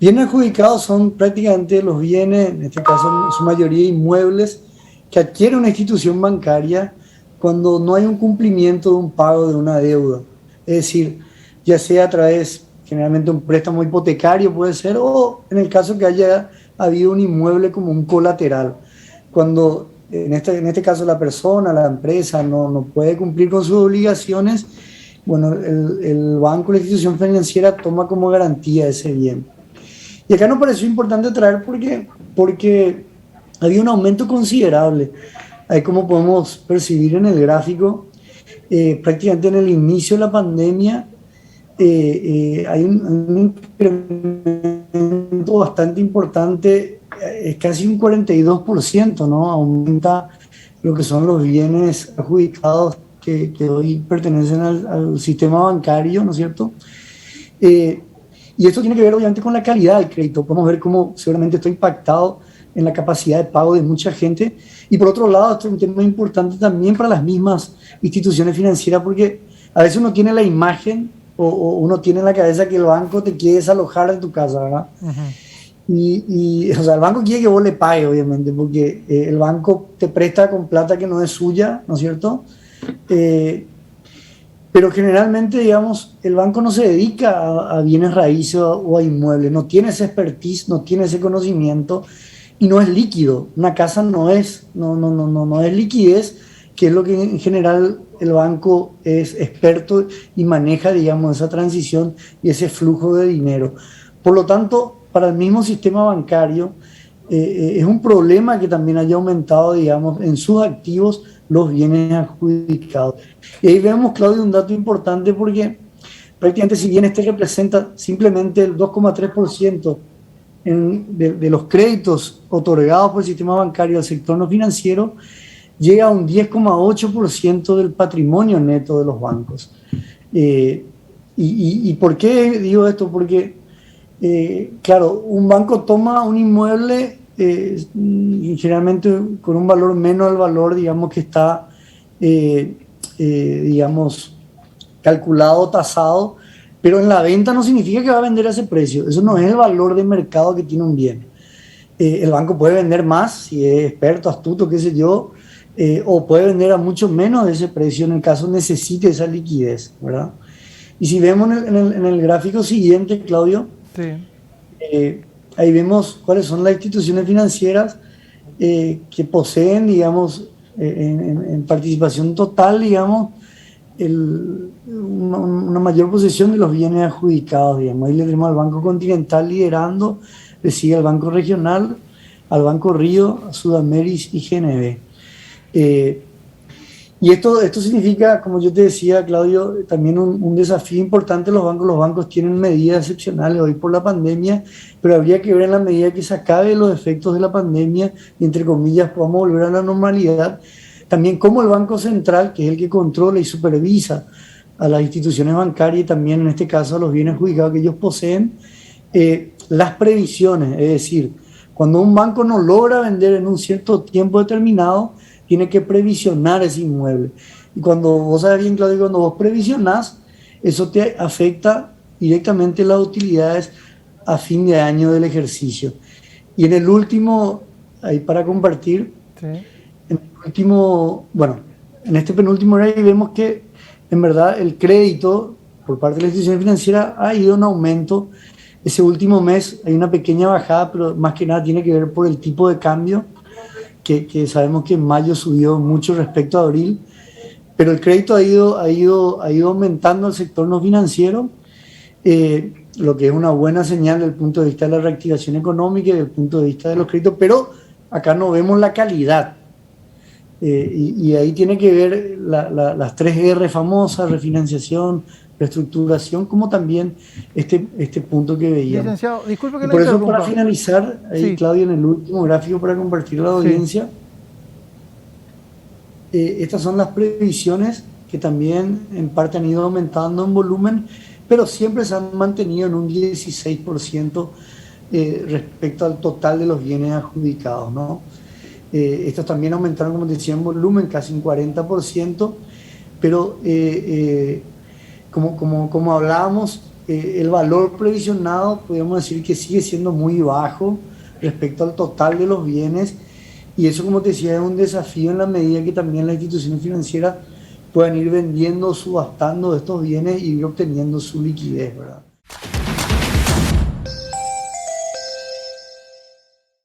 Bienes adjudicados son prácticamente los bienes, en este caso en su mayoría inmuebles, que adquiere una institución bancaria cuando no hay un cumplimiento de un pago de una deuda. Es decir, ya sea a través, generalmente un préstamo hipotecario puede ser, o en el caso que haya habido un inmueble como un colateral. Cuando en este caso la persona, la empresa no puede cumplir con sus obligaciones, bueno, el banco, la institución financiera toma como garantía ese bien. Y acá nos pareció importante traer porque había un aumento considerable. Ahí como podemos percibir en el gráfico, prácticamente en el inicio de la pandemia hay un incremento bastante importante, es casi un 42%, ¿no? Aumenta lo que son los bienes adjudicados que hoy pertenecen al sistema bancario, ¿no es cierto? Eh, y esto tiene que ver obviamente con la calidad del crédito. Podemos ver cómo seguramente esto ha impactado en la capacidad de pago de mucha gente. Y por otro lado, esto es un tema importante también para las mismas instituciones financieras, porque a veces uno tiene la imagen o uno tiene en la cabeza que el banco te quiere desalojar de tu casa, ¿verdad? Ujú. O sea, el banco quiere que vos le pagues, obviamente, porque el banco te presta con plata que no es suya, ¿no es cierto? Eh, pero generalmente, digamos, el banco no se dedica a bienes raíces o a inmuebles, no tiene ese expertise, no tiene ese conocimiento y no es líquido. Una casa no es liquidez, que es lo que en general el banco es experto y maneja, digamos, esa transición y ese flujo de dinero. Por lo tanto, para el mismo sistema bancario, es un problema que también haya aumentado, digamos, en sus activos los bienes adjudicados. Y ahí vemos, Claudio, un dato importante porque prácticamente si bien este representa simplemente el 2,3% de los créditos otorgados por el sistema bancario al sector no financiero, llega a un 10,8% del patrimonio neto de los bancos. ¿Y por qué digo esto? Porque, claro, un banco toma un inmueble generalmente con un valor menos del valor, digamos, que está, digamos, calculado, tasado, pero en la venta no significa que va a vender a ese precio. Eso no es el valor de mercado que tiene un bien. El banco puede vender más si es experto, astuto, qué sé yo, o puede vender a mucho menos de ese precio en el caso necesite esa liquidez, ¿verdad? Y si vemos en el gráfico siguiente, Claudio, Sí. eh, ahí vemos cuáles son las instituciones financieras que poseen, digamos, en participación total, digamos, una mayor posesión de los bienes adjudicados, digamos. Ahí le tenemos al Banco Continental liderando, le sigue al Banco Regional, al Banco Río, a Sudameris y GNB. Eh, y esto significa, como yo te decía, Claudio, también un desafío importante. Los bancos tienen medidas excepcionales hoy por la pandemia, pero habría que ver en la medida que se acabe los efectos de la pandemia y, entre comillas, podamos volver a la normalidad, también cómo el Banco Central, que es el que controla y supervisa a las instituciones bancarias y también en este caso a los bienes adjudicados que ellos poseen, las previsiones, es decir, cuando un banco no logra vender en un cierto tiempo determinado, tiene que previsionar ese inmueble. Y cuando vos sabes bien, Claudio, cuando vos previsionás, eso te afecta directamente las utilidades a fin de año del ejercicio. Y en el último, ahí para compartir, Sí. en el último, bueno, en este penúltimo ahí vemos que en verdad el crédito por parte de la institución financiera ha ido en aumento. Ese último mes hay una pequeña bajada, pero más que nada tiene que ver por el tipo de cambio, que sabemos que en mayo subió mucho respecto a abril, pero el crédito ha ido aumentando el sector no financiero, lo que es una buena señal desde el punto de vista de la reactivación económica y desde el punto de vista de los créditos, pero acá no vemos la calidad. Y ahí tiene que ver las tres R famosas: refinanciación, reestructuración, como también este punto que veíamos. Licenciado, disculpe que Y la por eso, para interrumpa. finalizar, ahí Sí, Claudio, en el último gráfico para compartir a la sí. audiencia, estas son las previsiones que también en parte han ido aumentando en volumen, pero siempre se han mantenido en un 16% respecto al total de los bienes adjudicados, ¿no? Estos también aumentaron, como decía, en volumen, casi un 40%, pero como hablábamos, el valor previsionado, podríamos decir que sigue siendo muy bajo respecto al total de los bienes, y eso, como te decía, es un desafío en la medida que también las instituciones financieras puedan ir vendiendo, subastando estos bienes y ir obteniendo su liquidez, ¿verdad?